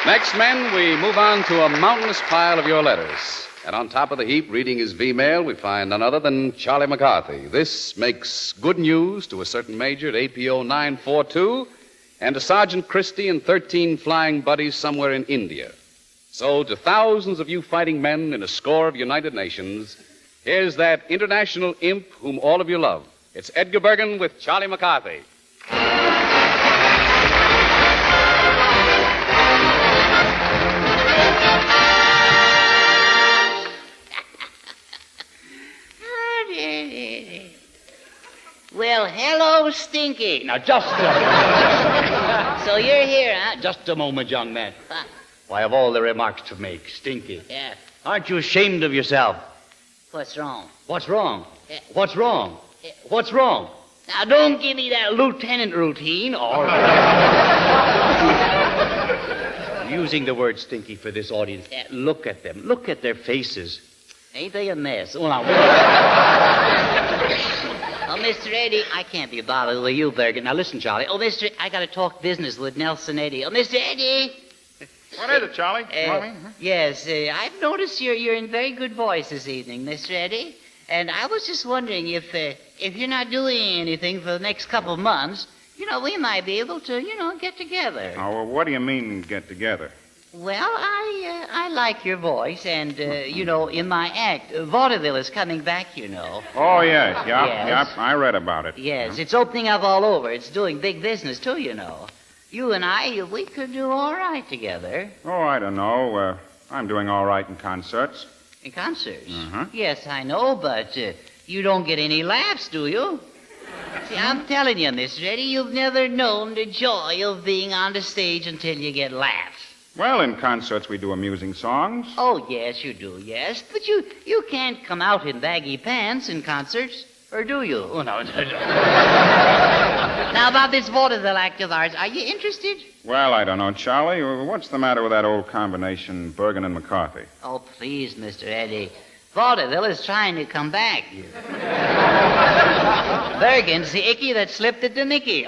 Next, men, we move on to a mountainous pile of your letters. And on top of the heap, reading his V-mail, we find none other than Charlie McCarthy. This makes good news to a certain major at APO 942 and to Sergeant Christie and 13 flying buddies somewhere in India. So, to thousands of you fighting men in a score of United Nations, here's that international imp whom all of you love. It's Edgar Bergan with Charlie McCarthy. Well, hello, Stinky. Now, just So you're here, huh? just a moment, young man. Why, of all the remarks to make, Stinky. Yeah. Aren't you ashamed of yourself? What's wrong? What's wrong? Yeah. What's wrong? Yeah. What's wrong? Now, don't give me that lieutenant routine, or... Using the word stinky for this audience. Yeah. Look at them. Look at their faces. Ain't they a mess? Well, now, Oh, Mr. Eddy, I can't be bothered with you, Bergan. Now, listen, Charlie. Oh, Mr. I got to talk business with Nelson Eddy. Oh, Mr. Eddy. What is it, Charlie? You want me? Yes, I've noticed you're in very good voice this evening, Mr. Eddy. And I was just wondering if you're not doing anything for the next couple of months, we might be able to, get together. Oh, well, what do you mean, get together? Well, I like your voice, and, in my act, vaudeville is coming back, Oh, yes. Yes. Yeah, I read about it. Yes, it's opening up all over. It's doing big business, too, You and I, we could do all right together. Oh, I don't know. I'm doing all right in concerts. In concerts? Uh-huh. Yes, I know, but you don't get any laughs, do you? See, I'm telling you, Mr. Eddy, you've never known the joy of being on the stage until you get laughs. Well, in concerts we do amusing songs. Oh, yes, you do, yes. But you can't come out in baggy pants in concerts, or do you? oh, no. Now, about this vaudeville act of ours, are you interested? Well, I don't know, Charlie. What's the matter with that old combination, Bergan and McCarthy? Oh, please, Mr. Eddy. Vaudeville is trying to come back. Bergan's the icky that slipped it to Nicky.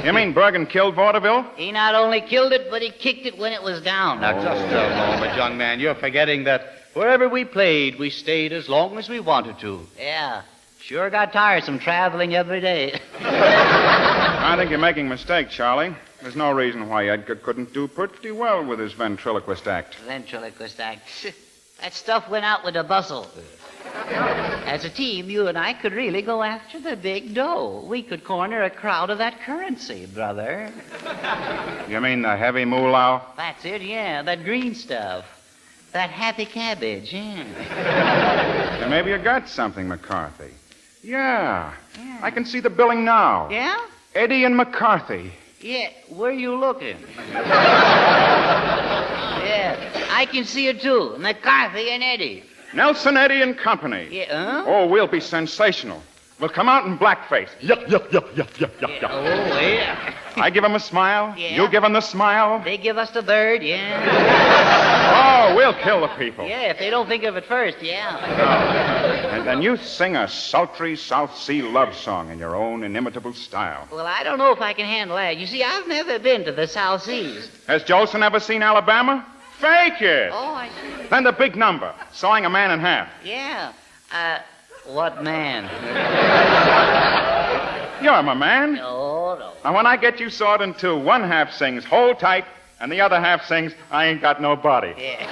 You mean Bergan killed vaudeville? He not only killed it, but he kicked it when it was down. Now, just a moment, young man. You're forgetting that wherever we played, we stayed as long as we wanted to. Yeah. Sure got tiresome traveling every day. I think you're making a mistake, Charlie. There's no reason why Edgar couldn't do pretty well with his ventriloquist act. Ventriloquist act. That stuff went out with a bustle. As a team, you and I could really go after the big dough. We could corner a crowd of that currency, brother. You mean the heavy moolah? That's it, yeah. That green stuff. That happy cabbage, yeah. Then maybe you got something, McCarthy. Yeah. I can see the billing now. Yeah? Eddy and McCarthy. Yeah. Where you looking? Yeah. I can see it, too. McCarthy and Eddy. Nelson, Eddy and Company. Yeah, huh? Oh, we'll be sensational. We'll come out in blackface. Yuck, yuck, yuck, yuck, yuck, yuck, yuck. Oh, yeah. I give him a smile. Yeah. You give him the smile. They give us the bird, yeah. Oh, we'll kill the people. Yeah, if they don't think of it first, yeah. And then you sing a sultry South Sea love song in your own inimitable style. Well, I don't know if I can handle that. You see, I've never been to the South Seas. Has Jolson ever seen Alabama? Fake it. Oh, I see. Then the big number, sawing a man in half. Yeah. What man? You're my man. No, no. Now, when I get you sawed in two, one half sings, hold tight, and the other half sings, I ain't got no body. Yeah.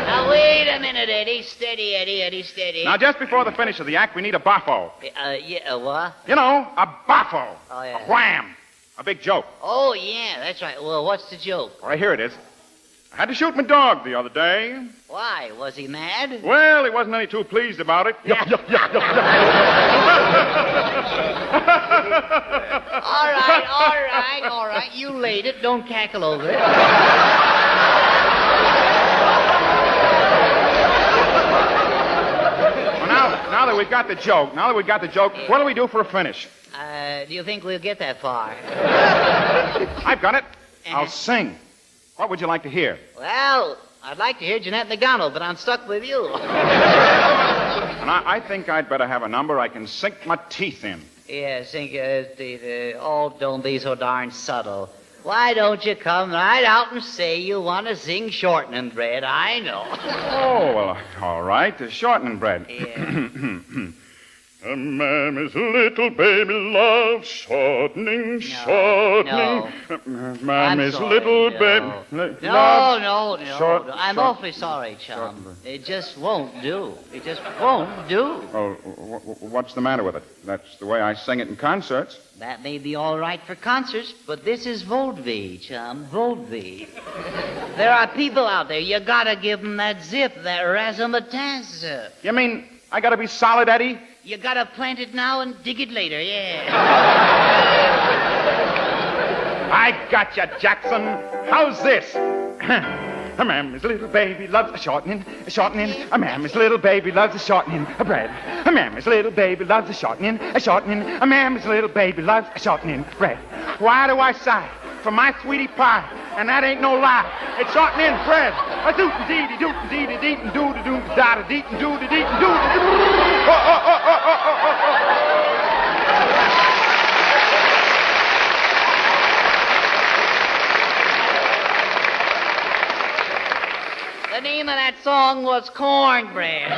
Now, wait a minute, Eddy. Steady, Eddy, Eddy, steady. Now, just before the finish of the act, we need a boffo. What? You know, a boffo. Oh, yeah. A wham. A big joke. Oh, yeah, that's right. Well, what's the joke? All right, here it is. I had to shoot my dog the other day. Why? Was he mad? Well, he wasn't any too pleased about it. Yeah. All right. You laid it. Don't cackle over it. Well, now that we've got the joke, what do we do for a finish? Do you think we'll get that far? I've got it. I'll sing. What would you like to hear? Well, I'd like to hear Jeanette Nagano, but I'm stuck with you. And I think I'd better have a number I can sink my teeth in. Yeah, don't be so darn subtle. Why don't you come right out and say you want to sing shortening bread? I know. Oh, well, all right. The shortening bread. Yeah. Mammy's little baby loves shortening, shortening. Mammy's I'm sorry, little no. baby No. I'm short- awfully sorry, chum. It just won't do. It just won't do. Oh, what's the matter with it? That's the way I sing it in concerts. That may be all right for concerts, but this is vaudeville, chum. Vaudeville. There are people out there. You gotta give them that zip, that razzmatazz. You mean I gotta be solid, Eddie? You gotta plant it now and dig it later, yeah. I got you, Jackson. How's this? A mammy's little baby loves a shortening. A mammy's little baby loves a shortening. A bread. A mammy's little baby loves a shortening. A mammy's little baby loves a shortening. Bread. Why do I sigh for my sweetie pie? And that ain't no lie. It's shortening bread. A doot dee dee doot dee dee dee doo doo doo da da dee doo dee dee doo The name of that song was Cornbread.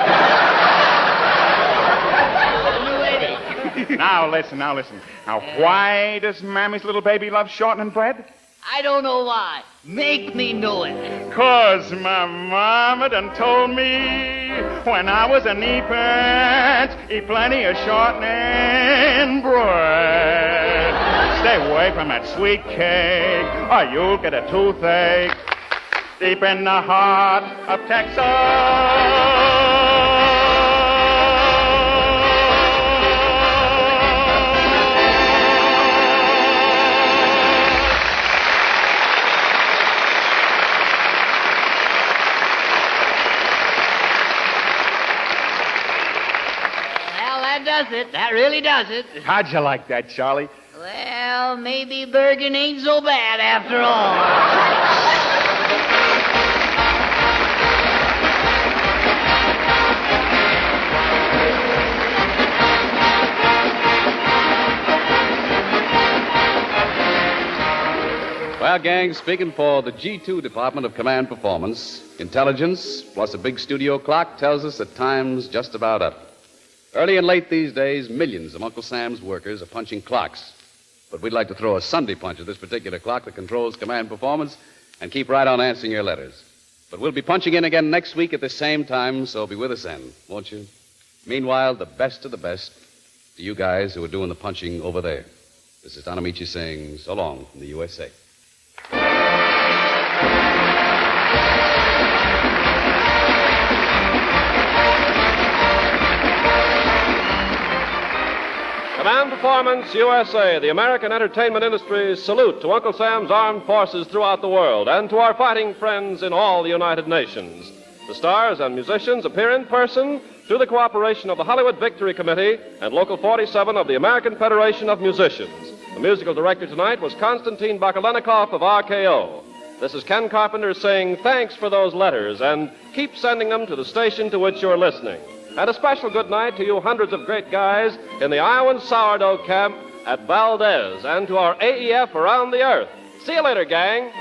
New Eddy. Now listen. Now, why does Mammy's little baby love shortening bread? I don't know why. Make me know it. 'Cause my mama done told me when I was an infant, eat plenty of shortening bread. Stay away from that sweet cake, or you'll get a toothache deep in the heart of Texas. Does it. That really does it. How'd you like that, Charlie? Well, maybe Bergan ain't so bad after all. Well, gang, speaking for the G2 Department of Command Performance, intelligence plus a big studio clock tells us that time's just about up. Early and late these days, millions of Uncle Sam's workers are punching clocks. But we'd like to throw a Sunday punch at this particular clock that controls command performance and keep right on answering your letters. But we'll be punching in again next week at the same time, so be with us then, won't you? Meanwhile, the best of the best to you guys who are doing the punching over there. This is Don Ameche saying so long from the USA. Command Performance USA, the American entertainment industry's salute to Uncle Sam's armed forces throughout the world and to our fighting friends in all the United Nations. The stars and musicians appear in person through the cooperation of the Hollywood Victory Committee and Local 47 of the American Federation of Musicians. The musical director tonight was Constantine Bakaleinikoff of RKO. This is Ken Carpenter saying thanks for those letters and keep sending them to the station to which you're listening. And a special good night to you hundreds of great guys in the Iowan sourdough camp at Valdez and to our AEF around the earth. See you later, gang.